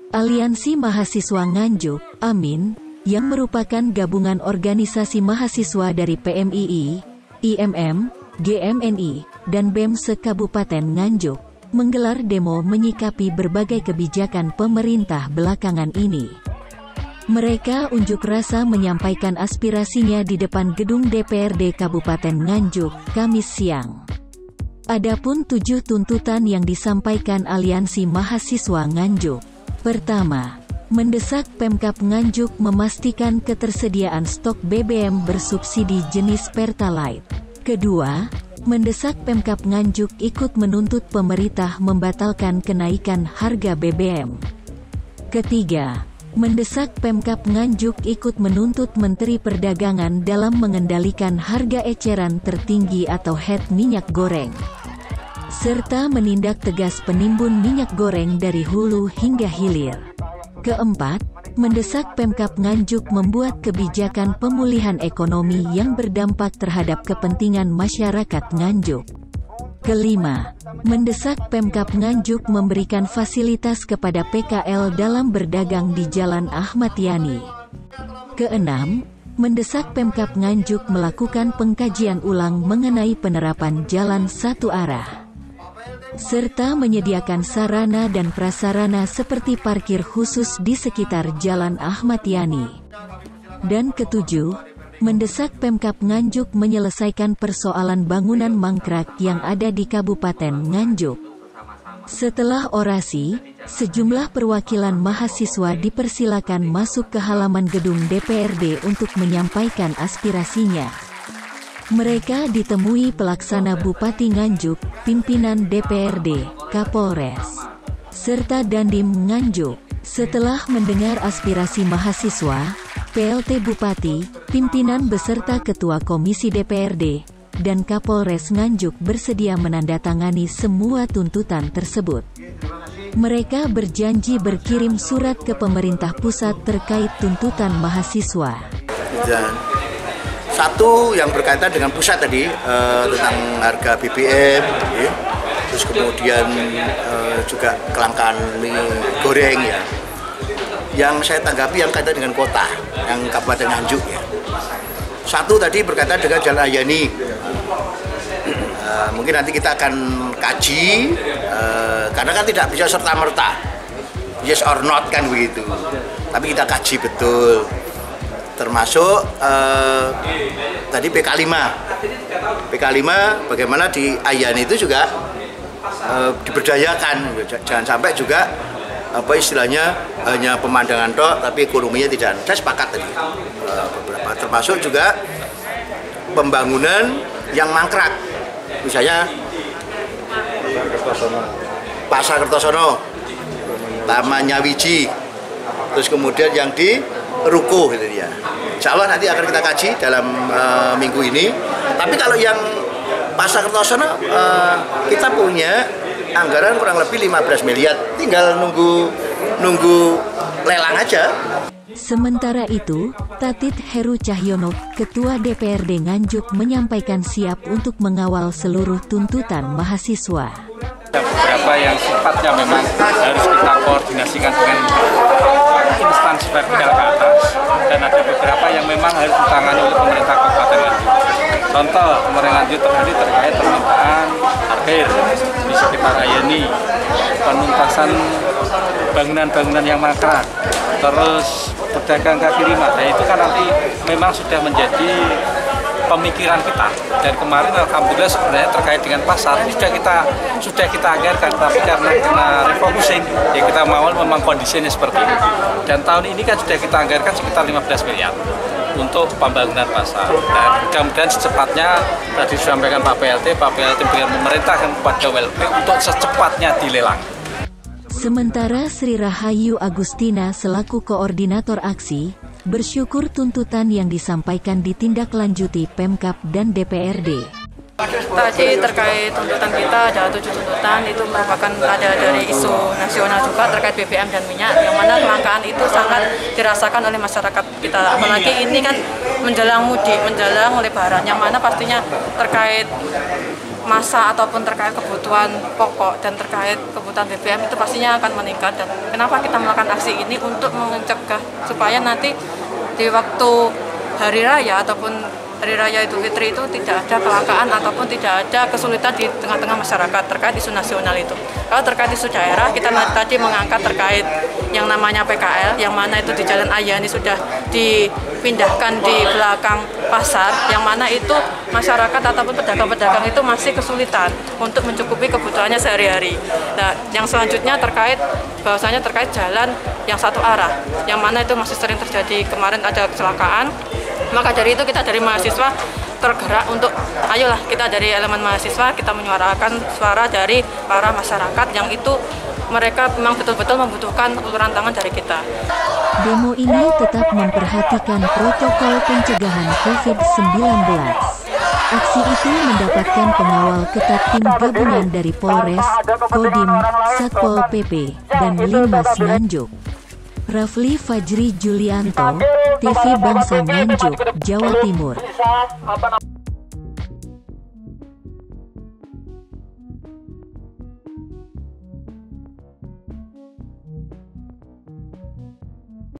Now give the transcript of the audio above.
Aliansi Mahasiswa Nganjuk, AMIN, yang merupakan gabungan organisasi mahasiswa dari PMII, IMM, GMNI, dan BEM se-Kabupaten Nganjuk, menggelar demo menyikapi berbagai kebijakan pemerintah belakangan ini. Mereka unjuk rasa menyampaikan aspirasinya di depan gedung DPRD Kabupaten Nganjuk, Kamis siang. Adapun 7 tuntutan yang disampaikan Aliansi Mahasiswa Nganjuk. Pertama, mendesak Pemkab Nganjuk memastikan ketersediaan stok BBM bersubsidi jenis Pertalite. Kedua, mendesak Pemkab Nganjuk ikut menuntut pemerintah membatalkan kenaikan harga BBM. Ketiga, mendesak Pemkab Nganjuk ikut menuntut Menteri Perdagangan dalam mengendalikan harga eceran tertinggi atau HET minyak goreng, serta menindak tegas penimbun minyak goreng dari hulu hingga hilir. Keempat, mendesak Pemkab Nganjuk membuat kebijakan pemulihan ekonomi yang berdampak terhadap kepentingan masyarakat Nganjuk. Kelima, mendesak Pemkab Nganjuk memberikan fasilitas kepada PKL dalam berdagang di Jalan Ahmad Yani. Keenam, mendesak Pemkab Nganjuk melakukan pengkajian ulang mengenai penerapan jalan satu arah, serta menyediakan sarana dan prasarana seperti parkir khusus di sekitar Jalan Ahmad Yani. Dan ketujuh, mendesak Pemkab Nganjuk menyelesaikan persoalan bangunan mangkrak yang ada di Kabupaten Nganjuk. Setelah orasi, sejumlah perwakilan mahasiswa dipersilakan masuk ke halaman gedung DPRD untuk menyampaikan aspirasinya. Mereka ditemui pelaksana Bupati Nganjuk, pimpinan DPRD, Kapolres, serta Dandim Nganjuk. Setelah mendengar aspirasi mahasiswa, PLT Bupati, pimpinan beserta Ketua Komisi DPRD, dan Kapolres Nganjuk bersedia menandatangani semua tuntutan tersebut. Mereka berjanji berkirim surat ke pemerintah pusat terkait tuntutan mahasiswa. Satu yang berkaitan dengan pusat tadi, tentang harga BBM, ya. Terus kemudian juga kelangkaan minyak goreng ya. Yang saya tanggapi yang kaitan dengan kota, yang Kabupaten Nganjuk ya. Satu tadi berkaitan dengan Jalan Ayani. Mungkin nanti kita akan kaji, karena kan tidak bisa serta-merta, yes or not kan begitu. Tapi kita kaji betul. Termasuk tadi PK5 bagaimana di Ayani itu juga diberdayakan, jangan sampai juga istilahnya hanya pemandangan tok tapi ekonominya tidak. Saya sepakat tadi beberapa, termasuk juga pembangunan yang mangkrak, misalnya Pasar Kertosono, Taman Nyawiji, terus kemudian yang di Ruko gitu ya. Insya Allah nanti akan kita kaji dalam minggu ini. Tapi kalau yang Pasar Kertosono kita punya anggaran kurang lebih 15 miliar, tinggal nunggu lelang aja. Sementara itu, Tatit Heru Cahyono, Ketua DPRD Nganjuk menyampaikan siap untuk mengawal seluruh tuntutan mahasiswa. Beberapa yang sifatnya memang harus kita koordinasikan dengan instansi vertikal ke atas, dan ada beberapa yang memang harus ditangani oleh pemerintah Kabupaten Nganjuk. Contoh, pemerintah Nganjuk terkait permintaan parkir di sekitar Ayani, penuntasan bangunan-bangunan yang mangkrak, terus pedagang kaki lima. Nah, itu kan nanti memang sudah menjadi pemikiran kita, dan kemarin alhamdulillah sebenarnya terkait dengan pasar sudah kita anggarkan, tapi karena refocusing ya kita mau memang kondisinya seperti ini, dan tahun ini kan sudah kita anggarkan sekitar 15 miliar untuk pembangunan pasar, dan mudah-mudahan secepatnya tadi disampaikan Pak PLT dengan memerintahkan kepada WLP untuk secepatnya dilelang. Sementara Sri Rahayu Agustina selaku koordinator aksi, bersyukur tuntutan yang disampaikan ditindaklanjuti Pemkab dan DPRD. Tadi terkait tuntutan kita ada 7 tuntutan, itu merupakan ada dari isu nasional juga terkait BBM dan minyak, yang mana kelangkaan itu sangat dirasakan oleh masyarakat kita. Apalagi ini kan menjelang mudik, menjelang lebaran, yang mana pastinya terkait masa ataupun terkait kebutuhan pokok dan terkait kebutuhan BBM itu pastinya akan meningkat. Dan kenapa kita melakukan aksi ini untuk mencegah supaya nanti di waktu hari raya ataupun Hari Raya Idul Fitri itu tidak ada kelangkaan ataupun tidak ada kesulitan di tengah-tengah masyarakat terkait isu nasional itu. Kalau terkait isu daerah, kita tadi mengangkat terkait yang namanya PKL, yang mana itu di Jalan Ayani sudah dipindahkan di belakang pasar, yang mana itu masyarakat ataupun pedagang-pedagang itu masih kesulitan untuk mencukupi kebutuhannya sehari-hari. Nah, yang selanjutnya bahwasanya terkait jalan yang satu arah, yang mana itu masih sering terjadi. Kemarin ada kecelakaan. Maka dari itu kita dari mahasiswa tergerak untuk ayolah kita dari elemen mahasiswa kita menyuarakan suara dari para masyarakat yang itu mereka memang betul-betul membutuhkan uluran tangan dari kita. Demo ini tetap memperhatikan protokol pencegahan COVID-19. Aksi itu mendapatkan pengawal ketat tim gabungan dari Polres, Kodim, Satpol PP, dan Linmas Nganjuk. Rafli Fajri Julianto, TV Bangsa Nganjuk, Jawa Timur.